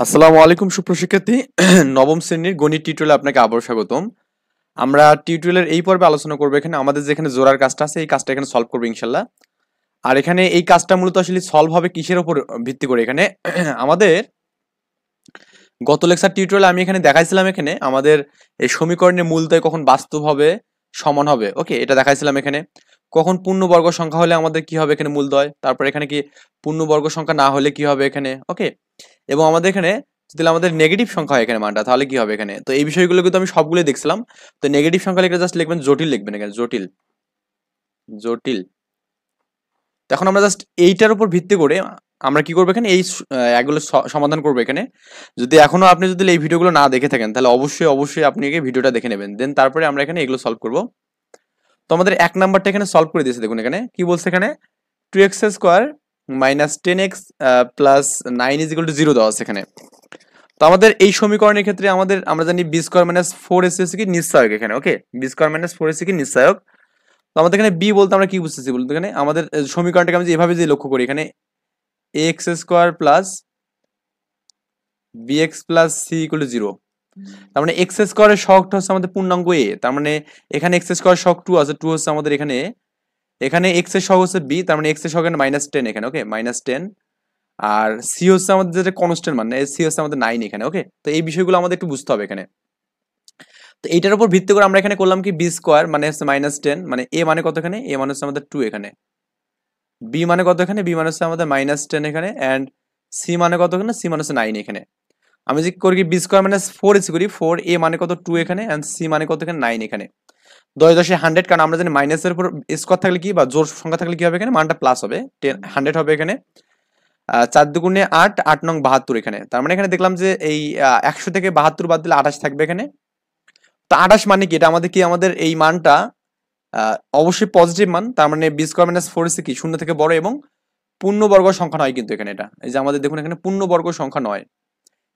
আসসালামু আলাইকুম সুপ্রশিক্ষার্থী নবম শ্রেণীর গণিত টিউটোরিয়ালে আপনাকে আবারও স্বাগতম। আমরা টিউটোরিয়ালের এই পর্বে আলোচনা করবো এখানে আমাদের যেখানে জোড়ার কাজটা আছে এই কাজটা এখানে সলভ করবো ইনশাল্লাহ। আর এখানে এই কাজটা মূলত আসলে সলভ হবে কিসের উপর ভিত্তি করে এখানে আমাদের গত লেকচার টিউটোরিয়ালে আমি এখানে দেখাইছিলাম এখানে আমাদের এই সমীকরণের মূলদয় কখন বাস্তব হবে সমান হবে, ওকে, এটা দেখাইছিলাম এখানে কখন পূর্ণবর্গ সংখ্যা হলে আমাদের কি হবে এখানে মূলদয়, তারপর এখানে কি পূর্ণবর্গ সংখ্যা না হলে কি হবে এখানে, ওকে। এবং আমাদের এখানে যদি আমাদের নেগেটিভ সংখ্যা হয় এখানে মানটা তাহলে কি হবে এখানে, তো এই বিষয়গুলো কিন্তু আমি সবগুলো দেখছিলাম। তো নেগেটিভ সংখ্যা লিখে জাস্ট লিখবেন জটিল, লিখবেন এখানে জটিল জটিল। তো এখন আমরা জাস্ট এইটার উপর ভিত্তি করে আমরা কি করবো এখানে এই এগুলো সমাধান করবো এখানে। যদি এখনো আপনি যদি এই ভিডিওগুলো না দেখে থাকেন তাহলে অবশ্যই অবশ্যই আপনি এই ভিডিওটা দেখে নেবেন, দেন তারপরে আমরা এখানে এগুলো সলভ করবো। তো আমাদের এক নাম্বারটা এখানে সলভ করে দিয়েছে, দেখুন এখানে কি বলছে, এখানে 2x square minus 10x plus 9 is equal to 0 দেওয়া আছে এখানে। তো আমাদের এই সমীকরণের ক্ষেত্রে আমরা জানি বি স্কোয়ার মাইনাস 4ac হচ্ছে কি নিশ্চয়ক এখানে, ওকে, বি স্কোয়ার মাইনাস 4ac কি নিশ্চয়ক। তো আমাদের এখানে বি বলতে আমরা কি বুঝতেছি বলতে, এখানে আমাদের সমীকরণটাকে আমি এভাবে যদি লক্ষ্য করি, এখানে ax square plus bx plus c equal to 0। তার মানে এক্স স্কোয়ারের সহগটা হচ্ছে আমাদের পূর্ণাঙ্গ এ, তার মানে এখানে এক্স স্কোয়ার সহগ 2 আছে, 2 হচ্ছে আমাদের এখানে এখানে এক্স এর সহগ হচ্ছে বি, তার মানে এক্স এর সহগ -10 এখানে, ওকে, -10। আর সি হচ্ছে আমাদের যেটা কনস্ট্যান্ট মান, সি হচ্ছে আমাদের 9 এখানে, ওকে। তো এই বিষয়গুলো আমাদের একটু বুঝতে হবে এখানে। তো এইটার উপর ভিত্তি করে আমরা এখানে করলাম কি বি স্কোয়ার মানে হচ্ছে -10, মানে এ মানে কত এখানে, এ মানে হচ্ছে আমাদের 2 এখানে, বি মানে কত এখানে, বি মানে হচ্ছে আমাদের -10 এখানে, অ্যান্ড সি মানে কত এখানে, সি মানে হচ্ছে 9 এখানে। আমি যদি করি কি বি স্কোয়ার মাইনাস 4 ইজ করি 4, এ মানে কত 2 এখানে, অ্যান্ড সি মানে কত এখানে 9 এখানে। 10 10 100, কারণ আমরা জানি মাইনাসের উপর স্কোয়ার থাকলে কি বা জোড় সংখ্যা থাকলে কি হবে এখানে মানটা প্লাস হবে, 100 হবে এখানে। 4 দুগুণে 8, 8 নং 72 এখানে। তার মানে এখানে দেখলাম যে এই 100 থেকে 72 বাদ দিলে 28 থাকবে এখানে। তো 28 মানে কি, এটা আমাদের কি আমাদের এই মানটা অবশ্যই পজিটিভ মান, তার মানে বি স্কোয়ার মাইনাস 4 কি শূন্য থেকে বড় এবং পূর্ণবর্গ সংখ্যা নয় কিন্তু এখানে, এটা এই যে আমাদের দেখুন এখানে পূর্ণবর্গ সংখ্যা নয়।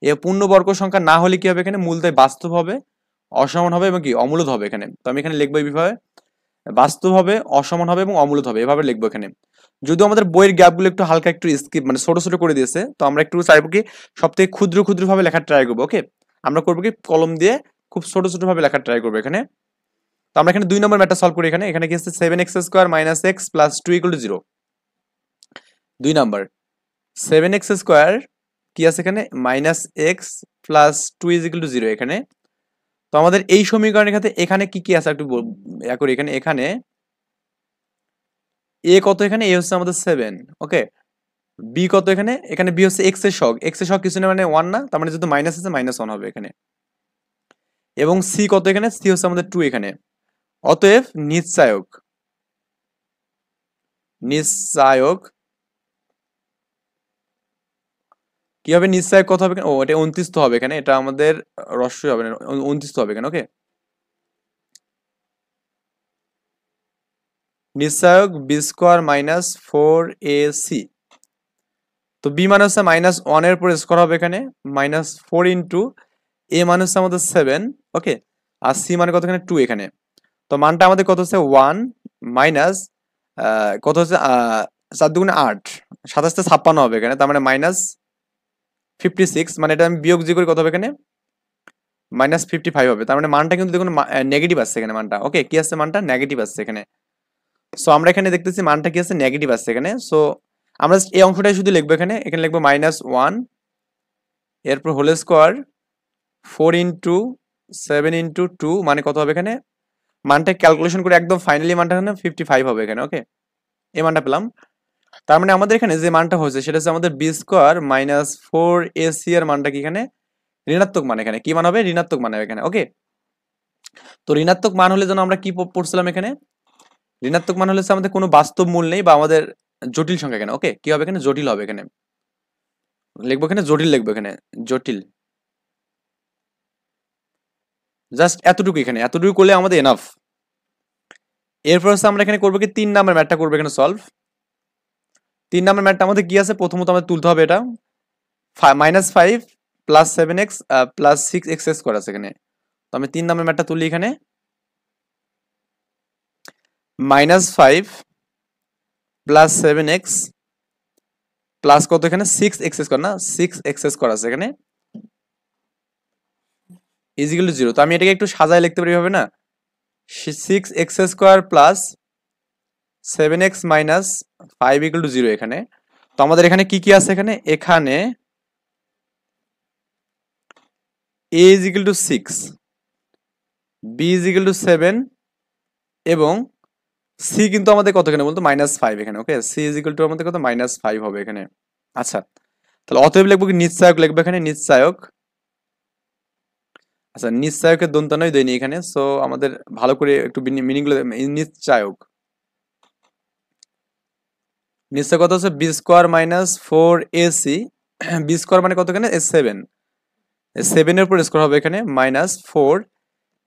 এ পূর্ণবর্গ সংখ্যা না হলে কি হবে এখানে মূলদয় বাস্তব হবে, অসমান হবে এবং কি অমূলদ হবে এখানে। তো আমি এখানে লিখবো এইভাবে, বাস্তব হবে, অসমান হবে এবং অমূলদ হবে, এভাবে লিখবো এখানে। যদিও আমাদের বইয়ের গ্যাপগুলো একটু হালকা একটু স্কিপ মানে ছোট ছোট করে দিয়েছে, তো আমরা একটু চাইবো কি সব থেকে ক্ষুদ্র ক্ষুদ্র ভাবে লেখার ট্রাই করবো, ওকে। আমরা করবো কি কলম দিয়ে খুব ছোট ছোট ভাবে লেখার ট্রাই করবো এখানে। তো আমরা এখানে 2 নম্বর ম্যাথটা সলভ করি, এখানে এখানে কি আছে 7x square minus x plus 2 equal to 0। 2 number 7x square কি আছে এখানে minus x plus 2 is equal to 0 এখানে। তো আমাদের এই সমীকরণের ক্ষেত্রে এখানে কি কি আছে একটু করি, এখানে এখানে এ কত এখানে, এ হচ্ছে আমাদের 7, ওকে। বি কত এখানে, এখানে বি হচ্ছে এক্স এর সহগ, এক্স এর সহগ কিছু না মানে 1 না, তার মানে যেহেতু মাইনাস আছে -1 হবে এখানে। এবং সি কত এখানে, সি হচ্ছে আমাদের 2 এখানে। অতএব নিশ্চায়ক নিশ্চায়ক কি হবে, নিশ্চয়ক কত হবে, ও এটা 29 তো হবে এখানে, এটা আমাদের রস্যই হবে না, 29 তো হবে এখানে, ওকে। নিশ্চয়ক বি স্কোয়ার মাইনাস 4ac। তো বি মানে হচ্ছে -1 এর উপর স্কোয়ার হবে এখানে -4 ইন্টু এ মানে হচ্ছে আমাদের 7, ওকে। আর সি মানে কত এখানে 2 এখানে। তো মানটা আমাদের কত হচ্ছে 1 মাইনাস কত হচ্ছে 4 দুগুণে 8, 27 তে 56 হবে এখানে, তার মানে -56, মানে এটা আমি বিয়োগ যে করি কত হবে এখানে -55 হবে। তার মানে মানটা কিন্তু দেখুন নেগেটিভ আসছে এখানে মানটা, ওকে, কি আসছে মানটা নেগেটিভ আসছে এখানে। সো আমরা এখানে দেখতেছি মানটা কি আছে নেগেটিভ আসছে এখানে। সো আমরা এই অংশটাই শুধু লিখবো এখানে, এখানে লিখবো -1 এরপর হোল স্কোয়ার 4 ইন্টু 7 ইন্টু 2 মানে কত হবে এখানে, মানটা ক্যালকুলেশন করে একদম ফাইনালি মানটা এখানে 55 হবে এখানে, ওকে। এই মানটা পেলাম। তার মানে আমাদের এখানে যে মানটা হয়েছে সেটা হচ্ছে আমাদের বি স্কোয়ার মাইনাস 4ac এর মানটা কি এখানে ঋণাত্মক মান, এখানে কি মান হবে ঋণাত্মক মান হবে এখানে, ওকে। তো ঋণাত্মক মান হলে যেন আমরা কি পড়ছিলাম এখানে, ঋণাত্মক মান হলে আমাদের কোনো বাস্তব মূল নেই বা আমাদের জটিল সংখ্যা এখানে, ওকে, কি হবে এখানে জটিল হবে এখানে, লিখবো এখানে জটিল, লিখবো এখানে জটিল। জাস্ট এতটুকু, এখানে এতটুকু করলে আমাদের এনাফ। এরপর হচ্ছে আমরা এখানে করবো কি 3 নাম্বার ম্যাথটা করবো এখানে সলভ। 3 নাম্বার ম্যাথটা আমাদের কি আছে, প্রথমত আমাদের তুলতে হবে এটা -5 plus 7x plus 6x square আছে এখানে। তো আমি 3 নাম্বার ম্যাথটা তুলি এখানে, -5 প্লাস 7x প্লাস কত এখানে 6x স্কোয়ার, না 6x স্কোয়ার আছে এখানে, ইজ ইকুয়াল টু 0। তো আমি এটাকে একটু সাজায় লিখতে পারি, হবে না? 6x² plus 7x minus 5 equal to 0 এখানে। তো আমাদের এখানে কি কি আছে? এখানে a is equal to 6, b is equal to 7 এবং c কিন্তু আমাদের কত এখানে বলতো -5 এখানে। ওকে, c ইজ ইকুয়াল টু আমাদের কত -5 হবে এখানে। আচ্ছা, তাহলে অতএব লিখবো কি নিশ্চায়ক লিখবো এখানে, নিশ্চায়ক। আচ্ছা, নিশ্চায়কের দন্তনয় দেয়নি এখানে, সো আমাদের ভালো করে একটু মিনিং গুলো। নিশ্চায়ক, নিশ্চয় কত হচ্ছে b² মাইনাস 4ac। b² মানে কত এখানে 7, 7 এর উপর স্কোয়ার হবে এখানে -4,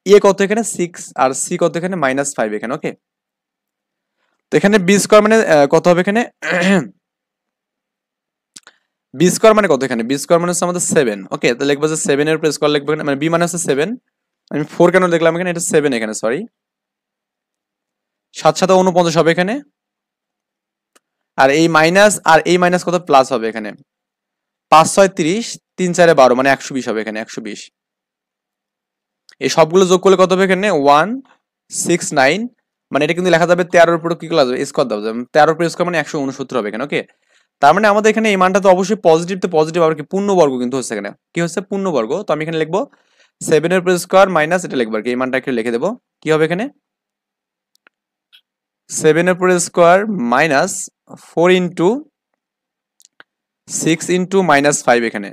এ কত এখানে 6 আর সি কত এখানে -5 এখানে। ওকে, তো এখানে b² মানে কত হবে এখানে b² মানে কত এখানে, b² মানে হচ্ছে আমাদের 7। ওকে, তো লিখবো যে 7 এর উপর স্কোয়ার লিখবো এখানে, মানে b মানে হচ্ছে 7, আমি 4 কেন লিখলাম এখানে, এটা 7 এখানে, সরি। 7 7 49 হবে এখানে, আর এই মাইনাস আর এই মাইনাস কত প্লাস হবে এখানে, 5 6 30, 3 4 12 মানে 120 হবে এখানে, 120। এই সবগুলো যোগ করলে কত হবে এখানে 169, মানে এটা কিন্তু লেখা যাবে 13 এর উপর কি করা যাবে স্কোয়ার দেওয়া যাবে, 13 এর উপর স্কোয়ার মানে 169 হবে এখানে। ওকে, তার মানে আমাদের এখানে এই মানটা তো অবশ্যই পজিটিভ, তো পজিটিভ আবার কি পূর্ণবর্গ কিন্তু হচ্ছে এখানে, কি হচ্ছে পূর্ণবর্গ। তো আমি এখানে লিখবো 7 এর উপর স্কোয়ার মাইনাস এটা লিখবো আর কি, এই মানটা একটু লিখে দেবো, কি হবে এখানে 7 এর উপর স্কোয়ার মাইনাস 4 ইন্টু 6 ইন্টু -5 এখানে।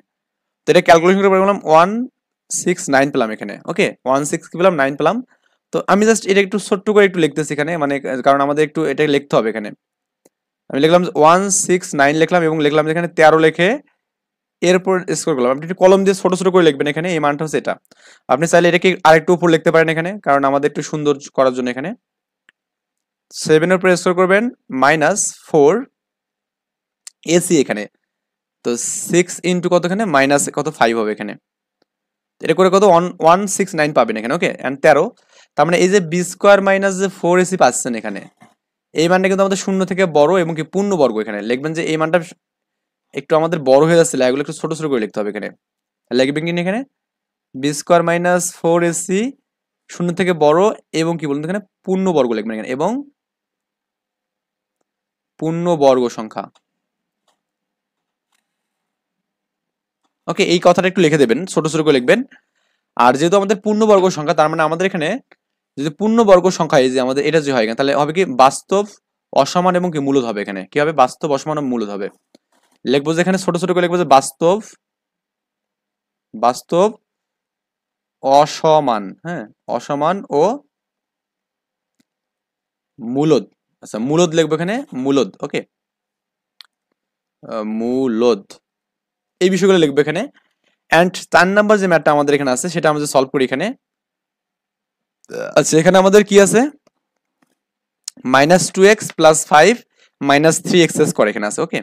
তো এটা ক্যালকুলেশন করে পেলাম 169 পেলাম এখানে। ওকে, 16 কি পেলাম 9 পেলাম। তো আমি জাস্ট এটা একটু ছোট্ট করে একটু লিখতেছি এখানে, মানে কারণ আমাদের একটু এটা লিখতে হবে এখানে। আমি লিখলাম 169 লিখলাম এবং লিখলাম এখানে 13 লিখে এরপর স্কোর করলাম। আপনি একটু কলম দিয়ে ছোট ছোট করে লিখবেন এখানে, এই মানটা হচ্ছে এটা। আপনি চাইলে এটাকে আরেকটু উপর লিখতে পারেন এখানে, কারণ আমাদের একটু সুন্দর করার জন্য এখানে 7 এর উপর স্কোর করবেন -4 এসি এখানে। তো 6 ইন্টু কত এখানে মাইনাস কত 5 হবে এখানে, এটা করে কত 169 পাবেন এখানে। ওকে, এন্ড 13, তার মানে এই যে b² মাইনাস যে 4ac পাচ্ছেন এখানে, এই মানটা কিন্তু আমাদের শূন্য থেকে বড় এবং কি পূর্ণবর্গ। এখানে লিখবেন যে এই মানটা একটু আমাদের বড় হয়ে যাচ্ছে, এগুলো একটু ছোট ছোট করে লিখতে হবে এখানে। লিখবেন কি এখানে b² মাইনাস 4ac শূন্য থেকে বড় এবং কি বলুন এখানে পূর্ণবর্গ লিখবেন এখানে, এবং পূর্ণবর্গ সংখ্যা। ওকে, এই কথাটা একটু লিখে দেবেন, ছোট ছোট করে লিখবেন। আর যেহেতু আমাদের পূর্ণবর্গ সংখ্যা, তার মানে আমাদের এখানে যদি পূর্ণবর্গ সংখ্যা এই যে আমাদের এটা যে হয় এখানে, তাহলে হবে কি বাস্তব, অসমান এবং কি মূলদ হবে এখানে। কি হবে বাস্তব, অসমান ও মূলদ হবে। লিখবো যে এখানে ছোট ছোট করে লিখবো যে বাস্তব, বাস্তব অসমান, হ্যাঁ অসমান ও মূলদ। আচ্ছা, মূলদ লিখবো এখানে মূলদ। ওকে, মূলদ, এই বিষয়গুলো লিখবো এখানে। এন্ড 4 নাম্বার যে ম্যাথটা আমাদের এখানে আছে সেটা আমাদের সলভ করি এখানে। আচ্ছা, এখানে আমাদের কি আছে -2x প্লাস 5 -3x² এখানে আছে। ওকে,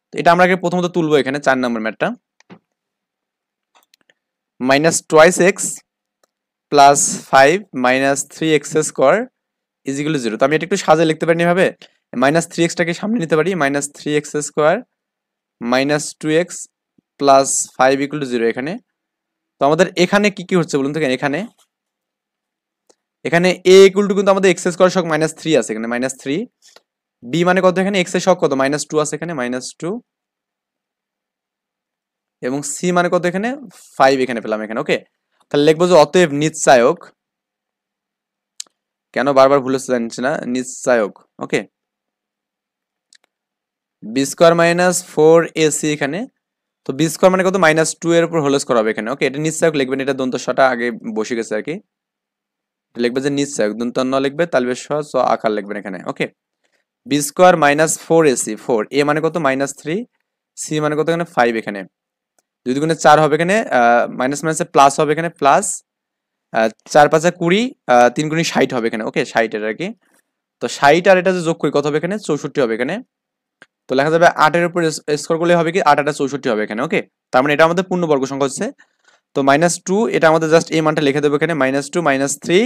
তো এটা আমরা আগে প্রথমত তুলবো এখানে 4 নাম্বার ম্যাথটা, -2x plus 5 -3x² is equal to 0। তো আমি এটা একটু সাজে লিখতে পারি এভাবে, -3x টাকে সামনে নিতে পারি, -3x² -2x plus 5 equal to 0 এখানে। তো আমাদের এখানে কি কি হচ্ছে বলুন তো, এখানে এখানে a ইকুয়াল টু কিন্তু আমাদের x² সহগ -3 আছে এখানে, -3, b মানে কত এখানে x এর সহগ কত -2 আছে এখানে, -2, এবং c মানে কত এখানে 5 এখানে পেলাম এখানে। ওকে, তাহলে লিখবো যে অতএব নিশ্চায়ক, কেন বারবার ভুল হচ্ছে জানছি না, নিশ্চায়ক। ওকে, b² মাইনাস 4ac এখানে। তো b² মানে কত -2 এর উপর হোল স্কয়ার হবে এখানে। ওকে, এটা নিশ্চায়ক লিখবেন, এটা দন্তস্বটা আগে বসে গেছে আর কি, লিখবে যে নিশ্চায়ক, দন্ত ন লিখবে তালবেশ স আকার লিখবেন এখানে। ওকে, b² মাইনাস 4ac, 4 a মানে কত -3, c মানে কত এখানে 5 এখানে, 2 দুগুণে 4 হবে এখানে, মাইনাস মাইনাসে প্লাস হবে এখানে, প্লাস 4 5 20, 3 গুণে 60 হবে এখানে। ওকে, 60 এর আর কি। তো 60 আর এটা যে যোগ করি কত হবে এখানে 64 হবে এখানে। তো লেখা যাবে 8 এর উপর স্কোয়ার করলে হবে কি 8 8 64 হবে এখানে। ওকে, তার মানে এটা আমাদের পূর্ণবর্গ সংখ্যা হচ্ছে। তো -2 এটা আমাদের জাস্ট এই মানটা লিখে দেবো এখানে, -2 -3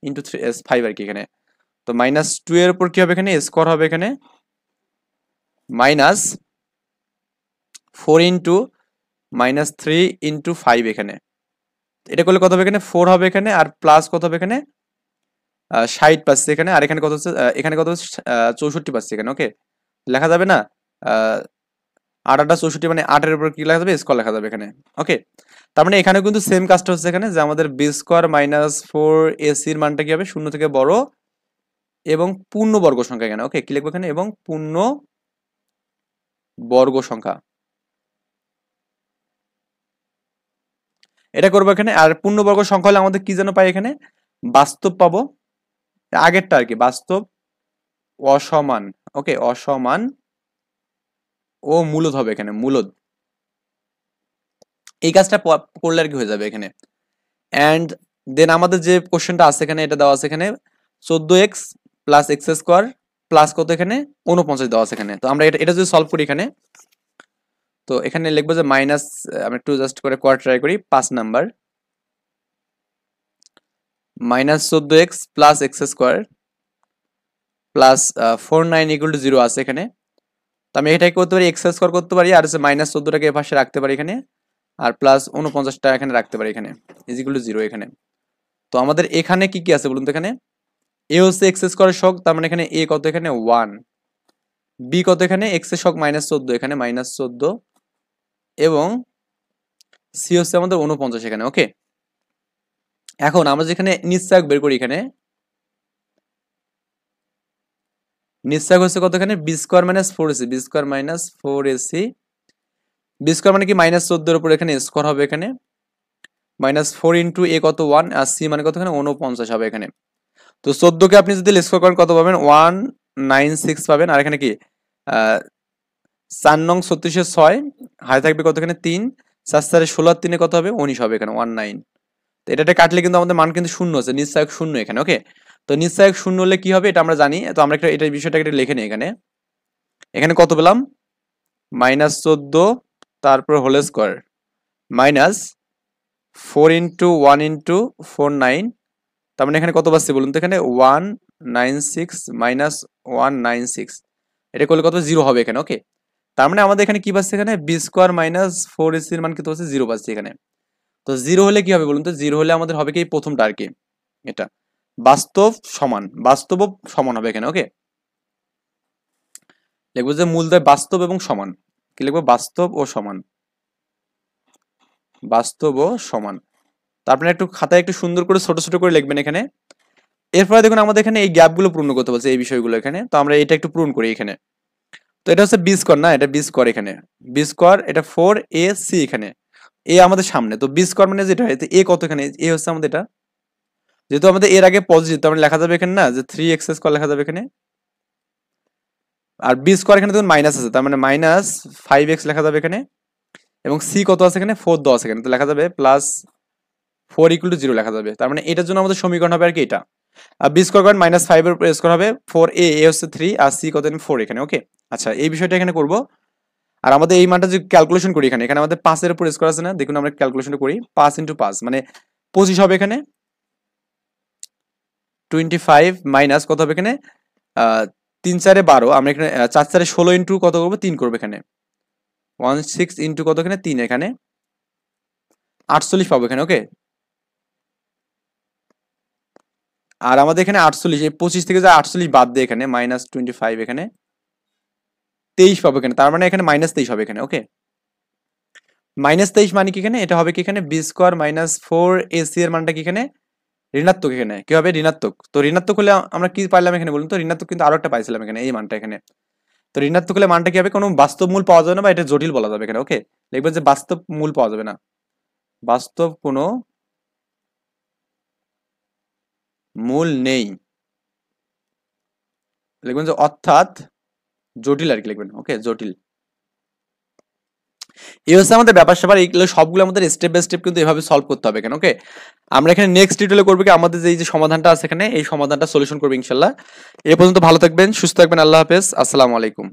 ইন্টু 5 আর কি এখানে। তো -2 এর উপর কি হবে এখানে স্কোয়ার হবে এখানে, -4 ইন্টু -3 ইন্টু 5 এখানে। এটা করলে কত হবে এখানে 4 হবে এখানে, আর প্লাস কত হবে এখানে 60 পাচ্ছে এখানে, আর এখানে কত হচ্ছে এখানে কত হচ্ছে 64 পাচ্ছে এখানে। ওকে, লেখা যাবে না 8 64, মানে 8 এর উপর কি লেখা যাবে, স্কোয়ার লেখা যাবে এখানে। ওকে, তার মানে এখানে কিন্তু সেম কাজটা হচ্ছে এখানে, যে আমাদের বি স্কোয়ার মাইনাস 4ac এর মানটা কি হবে, শূন্য থেকে বড় এবং পূর্ণ বর্গ সংখ্যা এখানে। ওকে, কি লিখবো এখানে, এবং পূর্ণ বর্গ সংখ্যা, এটা করবো এখানে। আর পূর্ণবর্গ সংখ্যা হলে আমাদের কি যেন পাই এখানে, বাস্তব পাবো, আগেরটা আর কি, বাস্তব, অসমান। ওকে, অসমান ও মূলদ হবে এখানে, মূলদ। এই কাজটা করলে আর কি হয়ে যাবে এখানে। অ্যান্ড দেন আমাদের যে কোশ্চেনটা আছে এখানে, এটা দেওয়া আছে এখানে 14x plus x square plus কত এখানে 49 দেওয়া আছে এখানে। তো আমরা এটা যদি সলভ করি এখানে, তো এখানে লিখবো যে মাইনাস, আমি একটু জাস্ট করে করা ট্রাই করি, 5 number minus 14x plus x square plus 49 equal to 0 আছে এখানে। তো আমি এটাকে করতে পারি, এক্স স্কোয়ার করতে পারি, আর হচ্ছে মাইনাস 14টাকে এ পাশে রাখতে পারি এখানে, আর প্লাস 49টা এখানে রাখতে পারি এখানে, ইজ ইকুয়াল টু 0 এখানে। তো আমাদের এখানে কি কি আছে বলুন তো, এখানে এ হচ্ছে এক্স স্কোয়ারের শক, তার মানে এখানে এ কত এখানে 1, বি কত এখানে এক্স এর শক মাইনাস 14 এখানে মাইনাস 14, এবং সি হচ্ছে আমাদের 49 এখানে। ওকে, এখন আমরা যেখানে নিশ্চয়ক বের করি, এখানে নিশ্চয়ক হচ্ছে কত এখানে B square minus 4ac, B square minus 4ac, B square মানে কি মাইনাস 14 এর উপর এখানে স্কোয়ার হবে এখানে, মাইনাস 4 ইন্টু এ কত 1, আর সি মানে কত এখানে 49 হবে এখানে। তো 14কে আপনি যদি স্কোয়ার করেন কত পাবেন, 196 পাবেন। আর এখানে কি 4 নং 36 6 হাই থাকবে কত এখানে 3, 4 4 16 3 কত হবে 19 হবে এখানে 19। তো এটা কাটলে কিন্তু আমাদের মান কিন্তু শূন্য আছে, নিশ্চয়ক শূন্য এখানে। ওকে, তো নিশ্চয়ক শূন্য হলে কি হবে এটা আমরা জানি, তো আমরা একটা এটা বিষয়টাকে একটু লিখে নিই এখানে। এখানে কত পেলাম, মাইনাস 14 তারপর whole square minus 4 into 1 into 4 9, তার মানে এখানে কত পাচ্ছি বলুন তো, এখানে 196 মাইনাস 196, এটা করলে কত 0 হবে এখানে। ওকে, তার মানে আমাদের এখানে কি পাচ্ছি, এখানে বি স্কোয়ার মাইনাস 4ac এর মান কত পাচ্ছি, 0 পাচ্ছি এখানে। তো 0 হলে কি হবে বলুন তো, 0 হলে আমাদের হবে কি প্রথমটা আর কি, এটা বাস্তব সমান, বাস্তব সমান হবে এখানে। ওকে, লিখবো যে মূলদ্বয় বাস্তব এবং সমান, কি লিখবো, বাস্তব ও সমান, বাস্তব ও সমান। তারপরে একটু খাতায় একটু সুন্দর করে ছোট ছোট করে লিখবেন এখানে। এরপরে দেখুন আমাদের এখানে এই গ্যাপগুলো পূর্ণ করতে বলছে, এই বিষয়গুলো এখানে, তো আমরা এটা একটু পূরণ করি এখানে। তো এটা হচ্ছে বি স্কোয়ার না, এটা বি স্কোয়ার এখানে, বি স্কোয়ার এটা 4ac এখানে, এ আমাদের সামনে, তো বি স্কোয়ার মানে যেটা এ কত এখানে, এ হচ্ছে আমাদের এটা, যেহেতু আমাদের এর আগে পজিটিভ, তো আমরা লেখা যাবে এখানে না যে 3x স্কোয়ার লেখা যাবে এখানে, আর বি স্কোয়ার এখানে দেখুন মাইনাস আছে, তার মানে মাইনাস 5x লেখা যাবে এখানে, এবং সি কত আছে এখানে 4 দেওয়া আছে এখানে, তো লেখা যাবে প্লাস 4 ইকুয়াল টু 0 লেখা যাবে। তার মানে এটার জন্য আমাদের সমীকরণ হবে আর কি এটা, আর বি স্কোয়ার করেন মাইনাস 5 এর স্কোয়ার হবে 4a, এ হচ্ছে 3 আর সি কত 4 এখানে। ওকে, আচ্ছা এই বিষয়টা এখানে করব। আর আমাদের এই মানটা যদি ক্যালকুলেশন করি এখানে, এখানে আমাদের 5 এর উপর স্কোয়ার আছে না, দেখুন আমরা ক্যালকুলেশন করি, 5 ইন্টু 5 মানে 25 হবে এখানে, 25 মাইনাস কত হবে এখানে 3 4 12, আমরা এখানে 4 4 16 ইন্টু কত করবো 3 করবো এখানে, 16 ইন্টু কত এখানে 3 এখানে 48 পাবো এখানে। ওকে, আর আমাদের এখানে 48, এই 25 থেকে যা 48 বাদ দিয়ে এখানে মাইনাস 25 এখানে 23 পাবো এখানে, তার মানে এখানে মাইনাস 23 হবে এখানে। ওকে, মাইনাস 23 মানে কি এখানে, এটা হবে কি এখানে বি স্কোয়ার মাইনাস 4ac এর মানটা কি এখানে ঋণাত্মক, এখানে কি হবে ঋণাত্মক। তো ঋণাত্মক হলে আমরা কি পাইলাম এখানে বলুন তো, ঋণাত্মক কিন্তু আরো একটা পাইছিলাম এখানে, এই মানটা এখানে। তো ঋণাত্মক হলে মানটা কি হবে, কোনো বাস্তব মূল পাওয়া যাবে না, বা এটা জটিল বলা যাবে এখানে। ওকে, লিখবেন যে বাস্তব মূল পাওয়া যাবে না, বাস্তব কোনো মূল নেই, লিখবেন যে অর্থাৎ জটিল আর কি লিখবেন। ওকে, জটিল। এই হচ্ছে আমাদের ব্যাপার স্যাপার, এইগুলো সবগুলো আমাদের স্টেপ বাই স্টেপ কিন্তু এভাবে সলভ করতে হবে এখানে। ওকে, আমরা এখানে নেক্সট টিউটোরিয়ালে করবো কি, আমাদের যে সমাধানটা আছে এখানে, এই সমাধানটা সলিউশন করবো ইনশাল্লাহ। এ পর্যন্ত ভালো থাকবেন, সুস্থ থাকবেন, আল্লাহ হাফেজ, আসসালামু আলাইকুম।